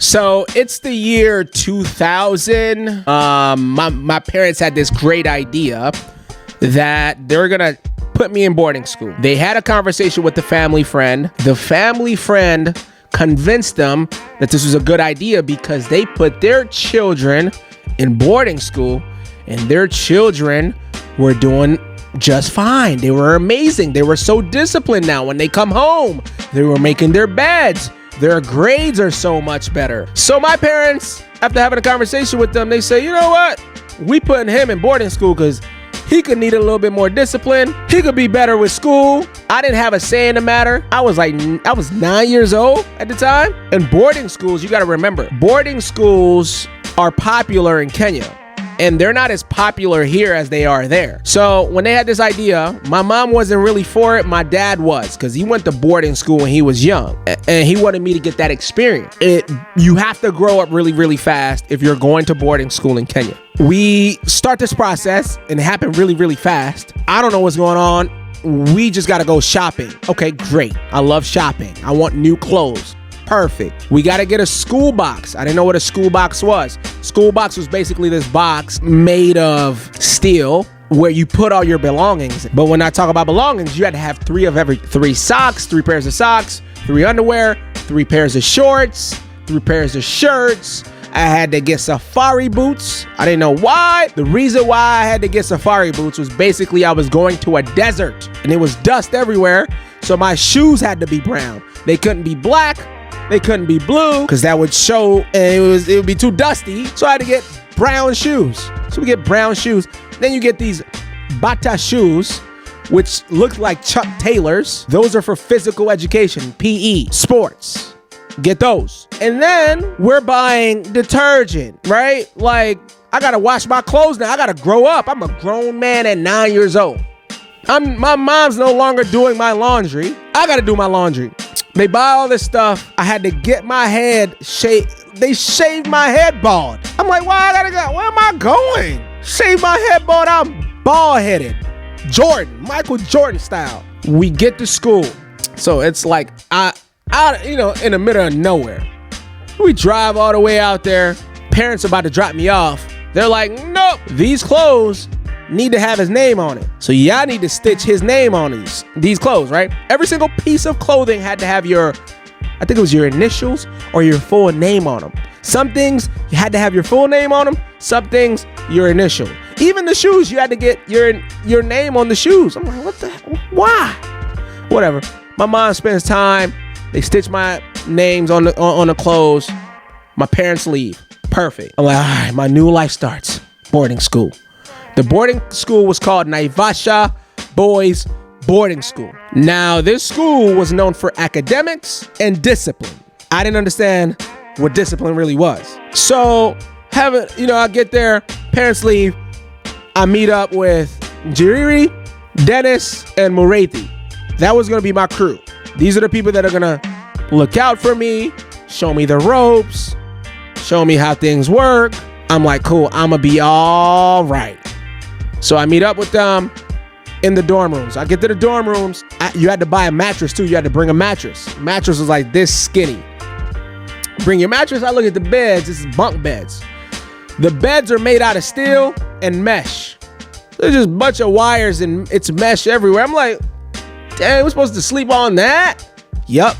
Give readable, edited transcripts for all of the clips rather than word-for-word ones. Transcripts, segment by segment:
So it's the year 2000. My parents had this great idea that they're going to put me in boarding school. They had a conversation with the family friend. The family friend convinced them that this was a good idea because they put their children in boarding school and their children were doing just fine. They were amazing. They were so disciplined now. When they come home, they were making their beds. Their grades are so much better. So my parents, after having a conversation with them, they say, you know what? We putting him in boarding school because he could need a little bit more discipline. He could be better with school. I didn't have a say in the matter. I was 9 years old at the time. And boarding schools, you got to remember, boarding schools are popular in Kenya. And they're not as popular here as they are there. So when they had this idea, my mom wasn't really for it. My dad was, because he went to boarding school when he was young. And he wanted me to get that experience. You have to grow up really, really fast if you're going to boarding school in Kenya. We start this process and it happened really, really fast. I don't know what's going on. We just got to go shopping. Okay, great. I love shopping. I want new clothes. Perfect. We got to get a school box. I didn't know what a school box was. School box was basically this box made of steel where you put all your belongings. But when I talk about belongings, you had to have three socks, 3 pairs of socks, 3 underwear, 3 pairs of shorts, 3 pairs of shirts. I had to get safari boots. I didn't know why. The reason why I had to get safari boots was basically I was going to a desert and it was dust everywhere. So my shoes had to be brown. They couldn't be black. They couldn't be blue because that would show and it would be too dusty. So I had to get brown shoes. So we get brown shoes. Then you get these Bata shoes, which look like Chuck Taylors. Those are for physical education, PE, sports. Get those. And then we're buying detergent, right? Like, I got to wash my clothes now. I got to grow up. I'm a grown man at 9 years old. My mom's no longer doing my laundry. I got to do my laundry. They buy all this stuff. I had to get my head shaved. They shaved my head bald. I'm like, why I gotta go? Where am I going? Shave my head bald. I'm bald headed. Michael Jordan style. We get to school. So it's like, in the middle of nowhere. We drive all the way out there. Parents are about to drop me off. They're like, nope, these clothes need to have his name on it. So y'all need to stitch his name on these clothes, right? Every single piece of clothing had to have I think it was your initials or your full name on them. Some things you had to have your full name on them. Some things your initial. Even the shoes, you had to get your name on the shoes. I'm like, what the hell? Why? Whatever. My mom spends time. They stitch my names on the clothes. My parents leave. Perfect. I'm like, all right, my new life starts. Boarding school. The boarding school was called Naivasha Boys Boarding School. Now, this school was known for academics and discipline. I didn't understand what discipline really was. So, I get there, parents leave. I meet up with Jiriri, Dennis, and Murethi. That was going to be my crew. These are the people that are going to look out for me, show me the ropes, show me how things work. I'm like, cool, I'm going to be all right. So I meet up with them in the dorm rooms. I get to the dorm rooms. You had to buy a mattress too. You had to bring a mattress. Mattress was like this skinny. Bring your mattress. I look at the beds. This is bunk beds. The beds are made out of steel and mesh. There's just a bunch of wires and it's mesh everywhere. I'm like, dang, we're supposed to sleep on that? Yup.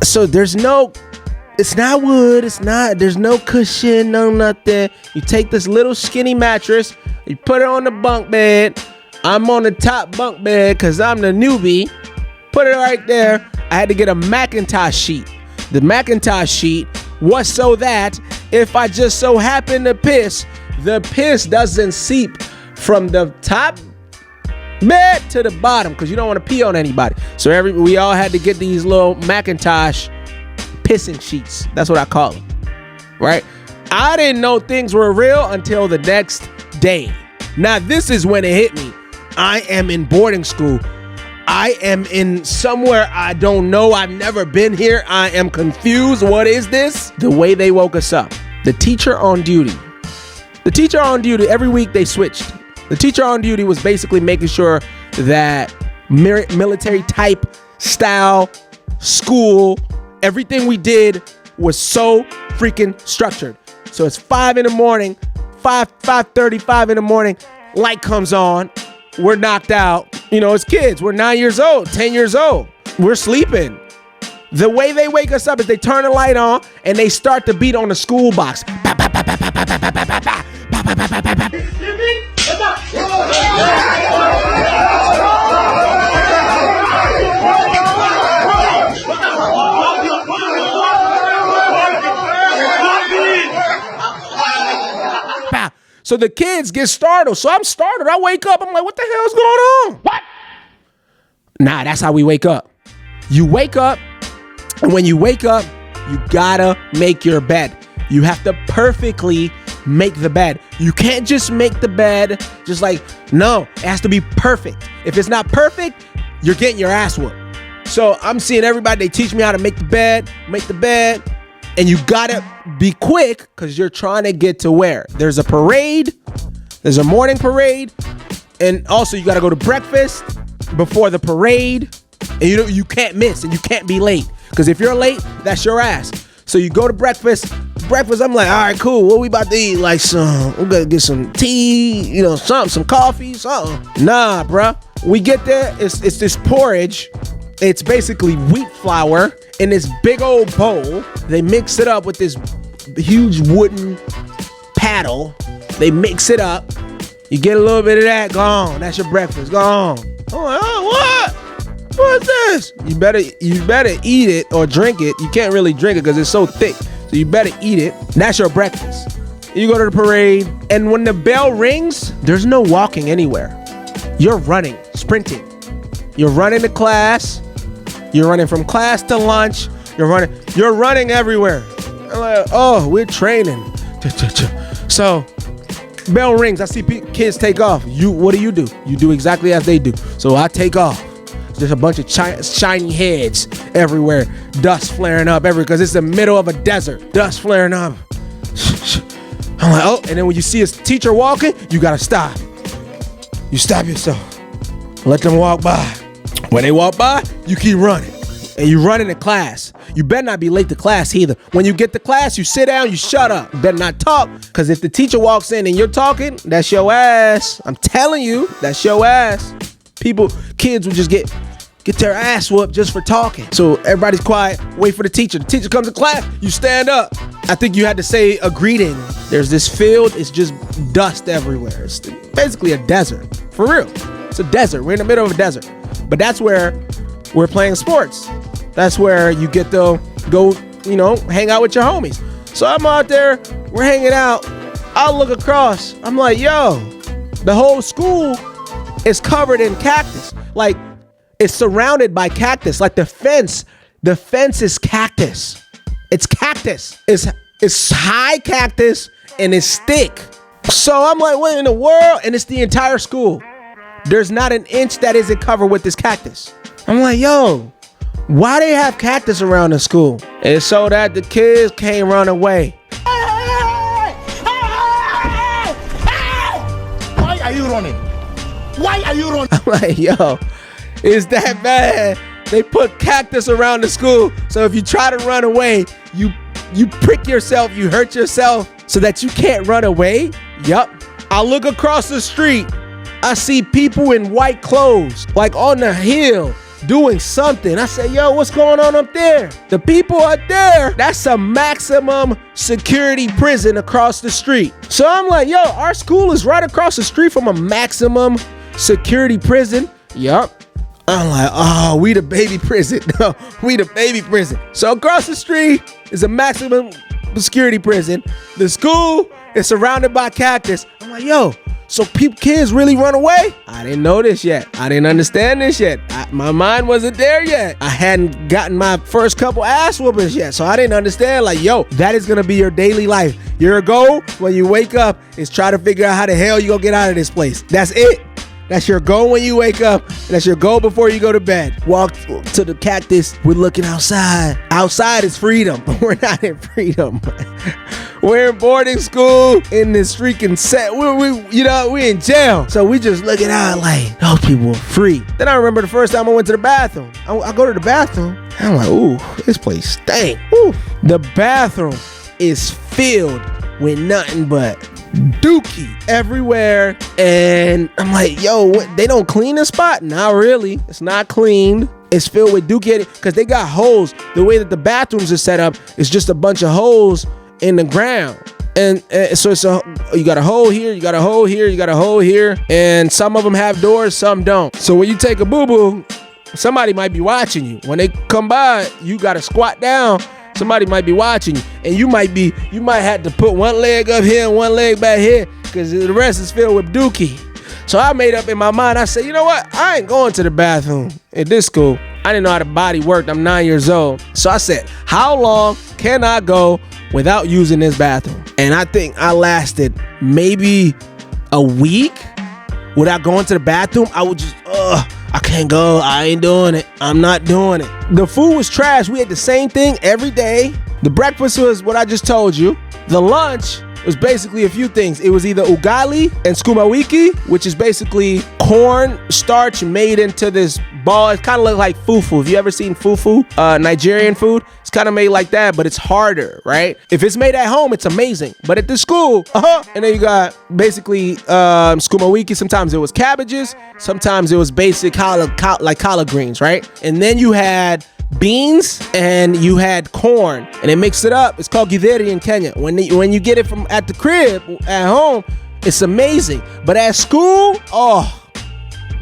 So it's not wood. There's no cushion, no nothing. You take this little skinny mattress, you put it on the bunk bed. I'm on the top bunk bed because I'm the newbie. Put it right there. I had to get a Macintosh sheet. The Macintosh sheet was so that if I just so happen to piss, the piss doesn't seep from the top bed to the bottom because you don't want to pee on anybody. So we all had to get these little Macintosh pissing sheets. That's what I call them. Right? I didn't know things were real until the next day. Now, this is when it hit me. I am in boarding school. I am in somewhere I don't know. I've never been here. I am confused. What is this? The way they woke us up. The teacher on duty. Every week they switched. The teacher on duty was basically making sure that military type style school, everything we did was so freaking structured. So it's 5 in the morning, 5:35 in the morning, light comes on, we're knocked out. You know, as kids, we're 9 years old, 10 years old, we're sleeping. The way they wake us up is they turn the light on and they start to beat on the school box. So the kids get startled. So I'm startled. I wake up. I'm like, what the hell's going on? What? Nah, that's how we wake up. You wake up, and when you wake up, you gotta make your bed. You have to perfectly make the bed. You can't just make the bed just like, no, it has to be perfect. If it's not perfect, you're getting your ass whooped. So I'm seeing everybody, they teach me how to make the bed, and you gotta be quick because you're trying to get to where? There's a parade, there's a morning parade, and also you gotta go to breakfast before the parade, and you can't miss and you can't be late because if you're late, that's your ass. So you go to breakfast, I'm like, all right, cool, what we about to eat? Like we're gonna get some tea, some coffee, something. Nah, bruh, we get there, it's this porridge. It's basically wheat flour in this big old bowl. They mix it up with this huge wooden paddle. They mix it up. You get a little bit of that, gone. That's your breakfast, gone. I'm like, oh, what? What's this? You better eat it or drink it. You can't really drink it because it's so thick. So you better eat it. That's your breakfast. You go to the parade, and when the bell rings, there's no walking anywhere. You're running, sprinting. You're running to class. You're running from class to lunch. You're running everywhere. I'm like, oh, we're training. So, bell rings. I see kids take off. What do? You do exactly as they do. So I take off. There's a bunch of shiny heads everywhere. Dust flaring up everywhere because it's the middle of a desert. Dust flaring up. I'm like, oh, and then when you see a teacher walking, you gotta stop. You stop yourself. Let them walk by. When they walk by, you keep running. And you run into class. You better not be late to class either. When you get to class, you sit down, you shut up. You better not talk, because if the teacher walks in and you're talking, that's your ass. I'm telling you, that's your ass. Kids will just get their ass whooped just for talking. So everybody's quiet, wait for the teacher. The teacher comes to class, you stand up. I think you had to say a greeting. There's this field, it's just dust everywhere. It's basically a desert, for real. It's a desert, we're in the middle of a desert. But that's where we're playing sports. That's where you get to go, hang out with your homies. So I'm out there, we're hanging out. I'll look across. I'm like, yo, the whole school is covered in cactus. Like, it's surrounded by cactus. Like the fence is cactus. It's cactus. It's high cactus and it's thick. So I'm like, what in the world? And it's the entire school. There's not an inch that isn't covered with this cactus. I'm like, yo, why they have cactus around the school? It's so that the kids can't run away. Why are you running? I'm like, yo, it's that bad. They put cactus around the school. So if you try to run away, you prick yourself, you hurt yourself so that you can't run away. Yup. I look across the street. I see people in white clothes, like on the hill, doing something. I say, yo, what's going on up there? The people up there, that's a maximum security prison across the street. So I'm like, yo, our school is right across the street from a maximum security prison. Yup. I'm like, oh, we the baby prison. No, we the baby prison. So across the street is a maximum security prison. The school is surrounded by cactus. I'm like, yo, so kids really run away? I didn't know this yet. I didn't understand this yet. My mind wasn't there yet. I hadn't gotten my first couple ass whoopings yet. So I didn't understand, like, yo, that is gonna be your daily life. Your goal when you wake up is try to figure out how the hell you gonna get out of this place. That's it. That's your goal when you wake up. That's your goal before you go to bed. Walk to the cactus. We're looking outside. Outside is freedom, but we're not in freedom. We're in boarding school in this freaking set. We in jail. So we just looking out like, those people are free. Then I remember the first time I went to the bathroom. I go to the bathroom. I'm like, ooh, this place stank. Ooh. The bathroom is filled with nothing but dookie everywhere. And I'm like, yo, what? They don't clean the spot? Not really. It's not cleaned. It's filled with dookie because they got holes. The way that the bathrooms are set up is just a bunch of holes in the ground. And so you got a hole here, you got a hole here, you got a hole here. And some of them have doors, some don't. So when you take a boo-boo, somebody might be watching you. When they come by, you got to squat down. Somebody might be watching you. And you might have to put one leg up here and one leg back here because the rest is filled with dookie. So I made up in my mind, I said, you know what? I ain't going to the bathroom at this school. I didn't know how the body worked. I'm 9 years old. So I said, how long can I go without using this bathroom? And I think I lasted maybe a week without going to the bathroom. I would just, I can't go. I ain't doing it. I'm not doing it. The food was trash. We had the same thing every day. The breakfast was what I just told you. The lunch was basically a few things. It was either ugali and sukuma wiki, which is basically corn starch made into this ball. It kind of looks like fufu. Have you ever seen fufu? Nigerian food? It's kind of made like that, but it's harder, right? If it's made at home, it's amazing. But at the school, And then you got basically sukuma wiki. Sometimes it was cabbages. Sometimes it was basic collard greens, right? And then you had beans and you had corn, and they mixed it up. It's called githeri in Kenya. When you get it from at the crib at home, it's amazing. But at school,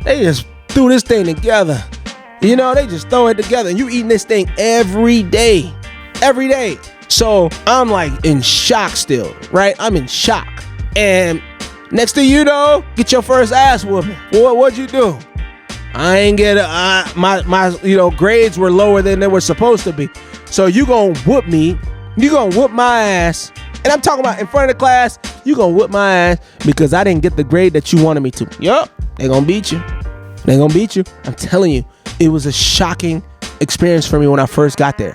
they just threw this thing together. You know, they just throw it together, and you eating this thing every day. So I'm like in shock still, right? I'm in shock. And next thing you know, get your first ass whooping. What'd you do? I ain't get my grades were lower than they were supposed to be. So you gonna whoop me? You gonna whoop my ass? And I'm talking about in front of the class. You gonna whoop my ass because I didn't get the grade that you wanted me to? Yup, they gonna beat you. They gonna beat you. I'm telling you, it was a shocking experience for me when I first got there.